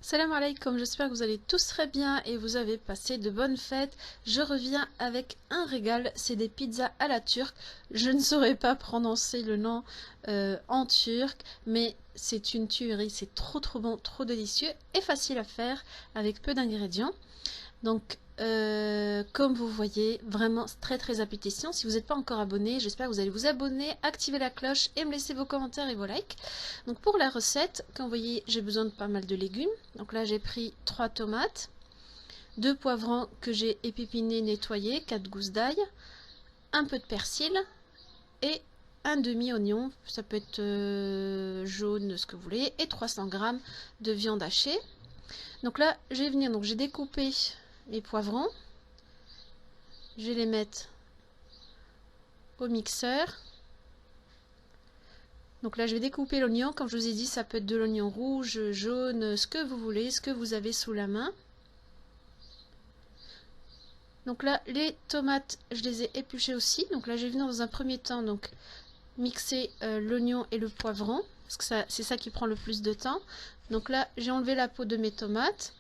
Salam alaikum, j'espère que vous allez tous très bien et vous avez passé de bonnes fêtes. Je reviens avec un régal, c'est des pizzas à la turque. Je ne saurais pas prononcer le nom en turc, mais c'est une tuerie, c'est trop bon, trop délicieux et facile à faire avec peu d'ingrédients. Donc, comme vous voyez, vraiment très appétissant. Si vous n'êtes pas encore abonné, j'espère que vous allez vous abonner, activer la cloche et me laisser vos commentaires et vos likes. Donc pour la recette, comme vous voyez, j'ai besoin de pas mal de légumes. Donc là, j'ai pris 3 tomates, 2 poivrons que j'ai épépinés, nettoyés, 4 gousses d'ail, un peu de persil et un demi-oignon, ça peut être jaune, ce que vous voulez, et 300 g de viande hachée. Donc là, je vais venir, donc j'ai découpé les poivrons, je vais les mettre au mixeur. Donc là, je vais découper l'oignon. Comme je vous ai dit, ça peut être de l'oignon rouge, jaune, ce que vous voulez, ce que vous avez sous la main. Donc là, les tomates, je les ai épluchées aussi. Donc là, je vais venir dans un premier temps donc mixer l'oignon et le poivron, parce que c'est ça qui prend le plus de temps. Donc là, j'ai enlevé la peau de mes tomates.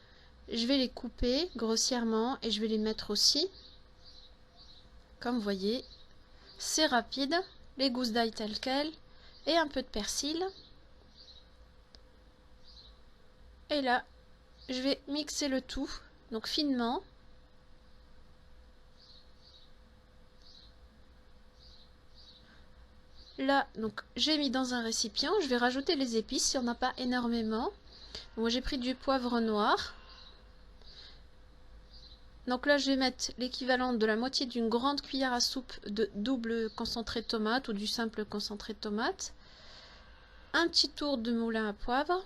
Je vais les couper grossièrement et je vais les mettre aussi. Comme vous voyez, c'est rapide. Les gousses d'ail telles quelles et un peu de persil. Et là, je vais mixer le tout, donc finement. Là, donc j'ai mis dans un récipient, je vais rajouter les épices si on n'a pas énormément. Moi j'ai pris du poivre noir. Donc là, je vais mettre l'équivalent de la moitié d'une grande cuillère à soupe de double concentré de tomate ou du simple concentré de tomate. Un petit tour de moulin à poivre.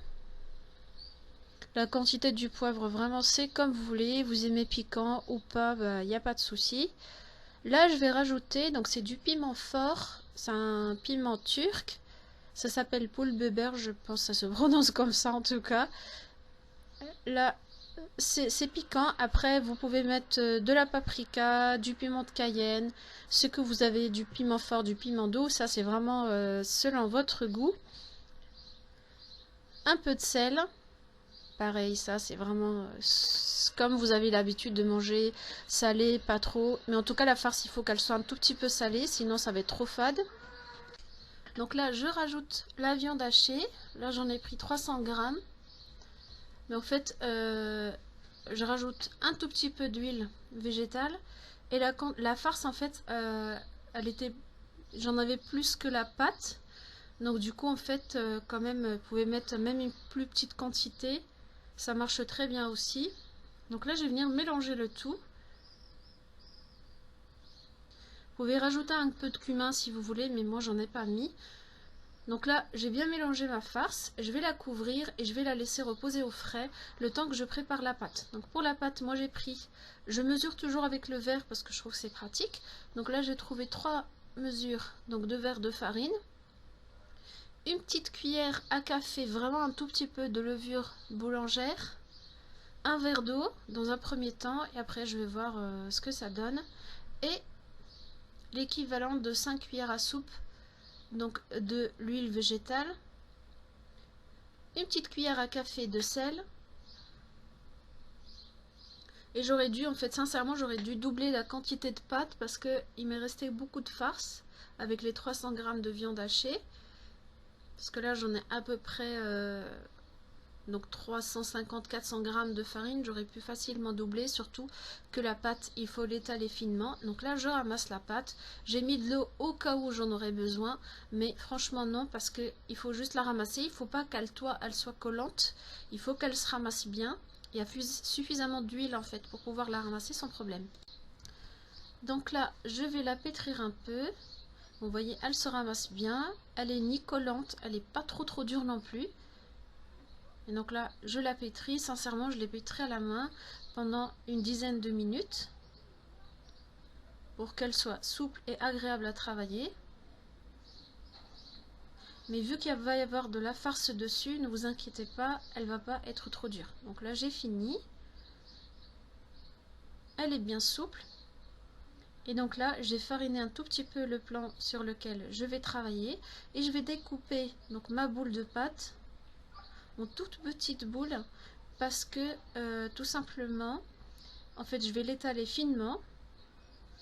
La quantité du poivre, vraiment, c'est comme vous voulez. Vous aimez piquant ou pas, il n'y a pas de souci. Là, je vais rajouter, donc c'est du piment fort. C'est un piment turc. Ça s'appelle pul biber, je pense que ça se prononce comme ça en tout cas. Là, c'est piquant. Après, vous pouvez mettre de la paprika, du piment de Cayenne, ce que vous avez, du piment fort, du piment doux. Ça, c'est vraiment selon votre goût. Un peu de sel. Pareil, ça, c'est vraiment comme vous avez l'habitude de manger salé, pas trop. Mais en tout cas, la farce, il faut qu'elle soit un tout petit peu salée, sinon ça va être trop fade. Donc là, je rajoute la viande hachée. Là, j'en ai pris 300 g. Mais en fait, je rajoute un tout petit peu d'huile végétale. Et la farce, en fait, j'en avais plus que la pâte. Donc du coup, en fait, quand même, vous pouvez mettre même une plus petite quantité. Ça marche très bien aussi. Donc là, je vais venir mélanger le tout. Vous pouvez rajouter un peu de cumin si vous voulez, mais moi, j'en ai pas mis. Donc là, j'ai bien mélangé ma farce, je vais la couvrir et je vais la laisser reposer au frais le temps que je prépare la pâte. Donc pour la pâte, moi j'ai pris, je mesure toujours avec le verre parce que je trouve que c'est pratique. Donc là, j'ai trouvé 3 mesures, donc 2 verres de farine, une petite cuillère à café, vraiment un tout petit peu de levure boulangère, un verre d'eau dans un premier temps et après je vais voir ce que ça donne, et l'équivalent de 5 cuillères à soupe donc de l'huile végétale, une petite cuillère à café de sel, et j'aurais dû, en fait sincèrement j'aurais dû doubler la quantité de pâte parce que il m'est resté beaucoup de farce avec les 300 g de viande hachée, parce que là j'en ai à peu près donc 350-400 g de farine. J'aurais pu facilement doubler, surtout que la pâte il faut l'étaler finement. Donc là je ramasse la pâte, j'ai mis de l'eau au cas où j'en aurais besoin, mais franchement non, parce que il faut juste la ramasser, il faut pas qu'elle soit collante, il faut qu'elle se ramasse bien. Il y a suffisamment d'huile en fait pour pouvoir la ramasser sans problème. Donc là je vais la pétrir un peu. Vous voyez, elle se ramasse bien, elle est ni collante, elle est pas trop dure non plus. Et donc là, je la pétris. Sincèrement, je l'ai pétrie à la main pendant une dizaine de minutes pour qu'elle soit souple et agréable à travailler. Mais vu qu'il va y avoir de la farce dessus, ne vous inquiétez pas, elle va pas être trop dure. Donc là, j'ai fini. Elle est bien souple. Et donc là, j'ai fariné un tout petit peu le plan sur lequel je vais travailler. Et je vais découper donc ma boule de pâte en toutes petites boules parce que tout simplement, en fait, je vais l'étaler finement.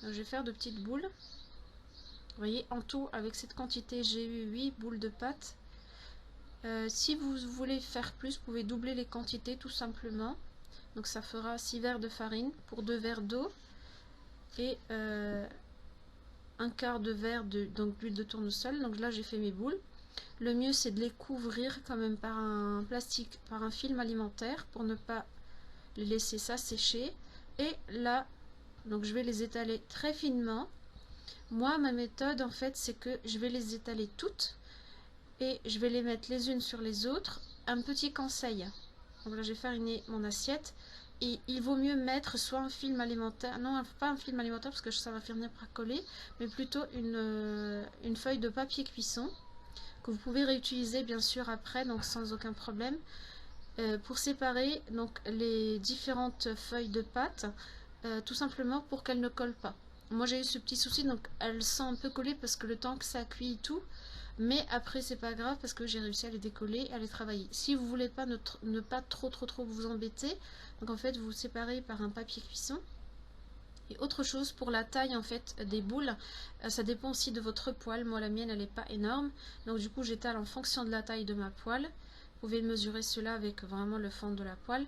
Donc, je vais faire de petites boules. Vous voyez, en tout, avec cette quantité, j'ai eu 8 boules de pâte. Si vous voulez faire plus, vous pouvez doubler les quantités tout simplement. Donc ça fera 6 verres de farine pour 2 verres d'eau et un quart de verre d'huile de tournesol. Donc là j'ai fait mes boules. Le mieux c'est de les couvrir quand même par un plastique, par un film alimentaire pour ne pas les laisser s'assécher. Et là, donc je vais les étaler très finement. Moi ma méthode en fait c'est que je vais les étaler toutes et je vais les mettre les unes sur les autres. Un petit conseil. Donc là j'ai fariné mon assiette. Et il vaut mieux mettre soit un film alimentaire, non pas un film alimentaire parce que ça va finir par coller, mais plutôt une feuille de papier cuisson que vous pouvez réutiliser bien sûr après, donc sans aucun problème, pour séparer donc les différentes feuilles de pâte, tout simplement pour qu'elles ne collent pas. Moi j'ai eu ce petit souci, donc elles sont un peu collées parce que le temps que ça cuit et tout, mais après c'est pas grave parce que j'ai réussi à les décoller et à les travailler. Si vous voulez pas ne pas trop vous embêter, donc en fait vous séparez par un papier cuisson. Et autre chose pour la taille en fait des boules, ça dépend aussi de votre poêle. Moi la mienne elle n'est pas énorme, donc du coup j'étale en fonction de la taille de ma poêle. Vous pouvez mesurer cela avec vraiment le fond de la poêle.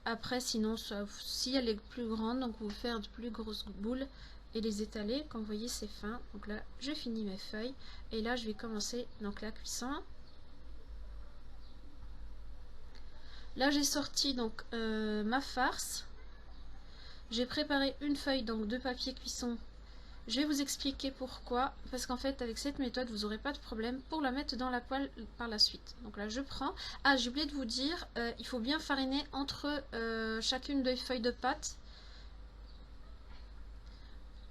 Après sinon si elle est plus grande, donc vous faire de plus grosses boules et les étaler. Comme vous voyez c'est fin. Donc là je finis mes feuilles et là je vais commencer donc la cuisson. Là j'ai sorti donc ma farce. J'ai préparé une feuille donc de papier cuisson. Je vais vous expliquer pourquoi, parce qu'en fait avec cette méthode vous n'aurez pas de problème pour la mettre dans la poêle par la suite. Donc là je prends, ah j'ai oublié de vous dire, il faut bien fariner entre chacune des feuilles de pâte.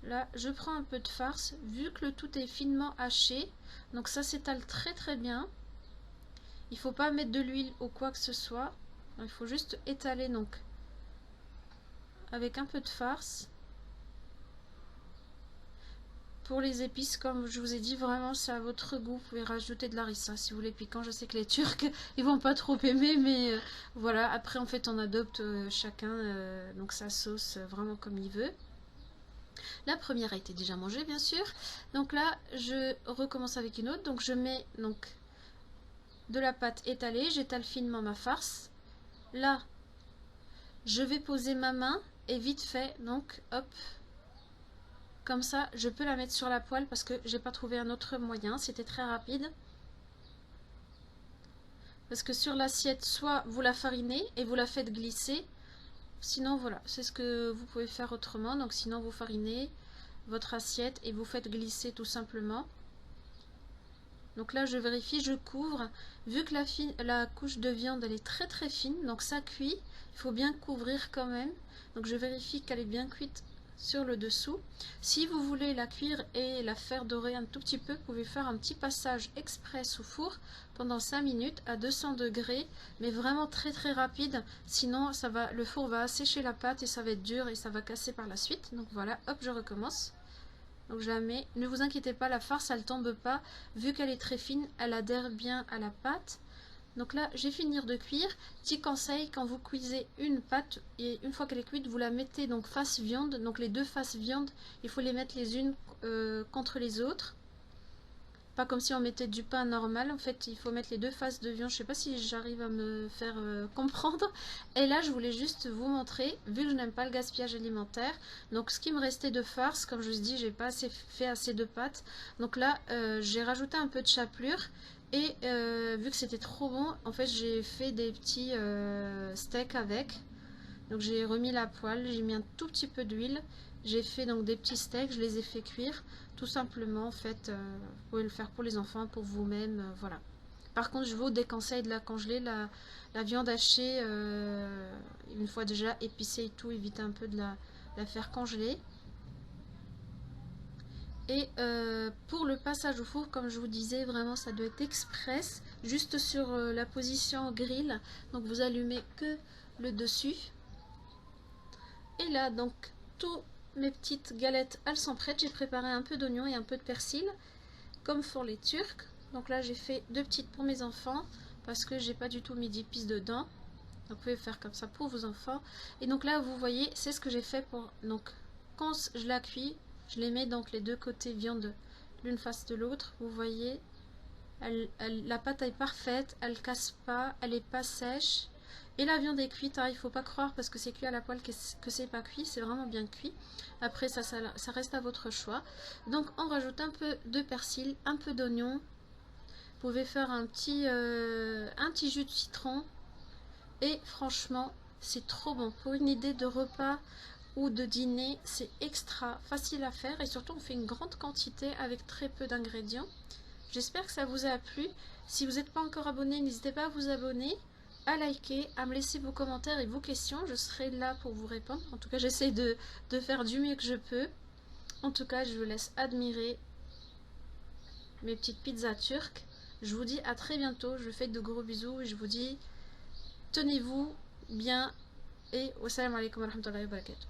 Là je prends un peu de farce, vu que le tout est finement haché, donc ça s'étale très bien. Il ne faut pas mettre de l'huile ou quoi que ce soit, il faut juste étaler donc avec un peu de farce. Pour les épices, comme je vous ai dit, vraiment c'est à votre goût. Vous pouvez rajouter de la harissa si vous voulez piquant. Je sais que les Turcs ils vont pas trop aimer, mais voilà. Après en fait on adopte chacun donc sa sauce vraiment comme il veut. La première a été déjà mangée bien sûr. Donc là je recommence avec une autre. Donc je mets donc de la pâte étalée. J'étale finement ma farce. Là je vais poser ma main et vite fait donc hop. Comme ça, je peux la mettre sur la poêle parce que j'ai pas trouvé un autre moyen. C'était très rapide. Parce que sur l'assiette, soit vous la farinez et vous la faites glisser. Sinon, voilà, c'est ce que vous pouvez faire autrement. Donc sinon, vous farinez votre assiette et vous faites glisser tout simplement. Donc là, je vérifie, je couvre. Vu que la couche de viande, elle est très fine, donc ça cuit. Il faut bien couvrir quand même. Donc je vérifie qu'elle est bien cuite sur le dessous. Si vous voulez la cuire et la faire dorer un tout petit peu, vous pouvez faire un petit passage express au four pendant 5 minutes à 200 degrés, mais vraiment très rapide, sinon le four va assécher la pâte et ça va être dur et ça va casser par la suite. Donc voilà, hop, je recommence. Donc je la mets, ne vous inquiétez pas, la farce elle tombe pas, vu qu'elle est très fine, elle adhère bien à la pâte. Donc là, j'ai fini de cuire. Petit conseil, quand vous cuisez une pâte, et une fois qu'elle est cuite, vous la mettez donc face viande. Donc les deux faces viande, il faut les mettre les unes contre les autres. Pas comme si on mettait du pain normal. En fait, il faut mettre les deux faces de viande. Je sais pas si j'arrive à me faire comprendre. Et là, je voulais juste vous montrer, vu que je n'aime pas le gaspillage alimentaire. Donc ce qui me restait de farce, comme je vous dis, j'ai pas fait assez de pâtes. Donc là, j'ai rajouté un peu de chapelure. Et vu que c'était trop bon, en fait j'ai fait des petits steaks avec. Donc j'ai remis la poêle, j'ai mis un tout petit peu d'huile. J'ai fait donc des petits steaks, je les ai fait cuire. Tout simplement, en fait, vous pouvez le faire pour les enfants, pour vous-même, voilà. Par contre, je vous déconseille de la congeler, la viande hachée, une fois déjà épicée et tout, évitez un peu de la faire congeler. Et pour le passage au four, comme je vous disais, vraiment ça doit être express, juste sur la position grill. Donc vous allumez que le dessus. Et là, donc, toutes mes petites galettes, elles sont prêtes. J'ai préparé un peu d'oignon et un peu de persil, comme font les Turcs. Donc là, j'ai fait deux petites pour mes enfants, parce que j'ai pas du tout mis d'épices dedans. Donc vous pouvez faire comme ça pour vos enfants. Et donc là vous voyez c'est ce que j'ai fait pour, donc quand je la cuis, je les mets donc les deux côtés viande l'une face de l'autre. Vous voyez la pâte est parfaite, elle casse pas, elle est pas sèche. Et la viande est cuite, hein, il faut pas croire parce que c'est cuit à la poêle que c'est pas cuit, c'est vraiment bien cuit. Après ça reste à votre choix. Donc on rajoute un peu de persil, un peu d'oignon. Vous pouvez faire un petit jus de citron. Et franchement, c'est trop bon. Pour une idée de repas ou de dîner, c'est extra facile à faire. Et surtout, on fait une grande quantité avec très peu d'ingrédients. J'espère que ça vous a plu. Si vous n'êtes pas encore abonné, n'hésitez pas à vous abonner, à liker, à me laisser vos commentaires et vos questions. Je serai là pour vous répondre. En tout cas, j'essaie de faire du mieux que je peux. En tout cas, je vous laisse admirer mes petites pizzas turques. Je vous dis à très bientôt. Je vous fais de gros bisous et je vous dis tenez-vous bien et wassalamu alaikum wa rahmatullahi wa barakatuh.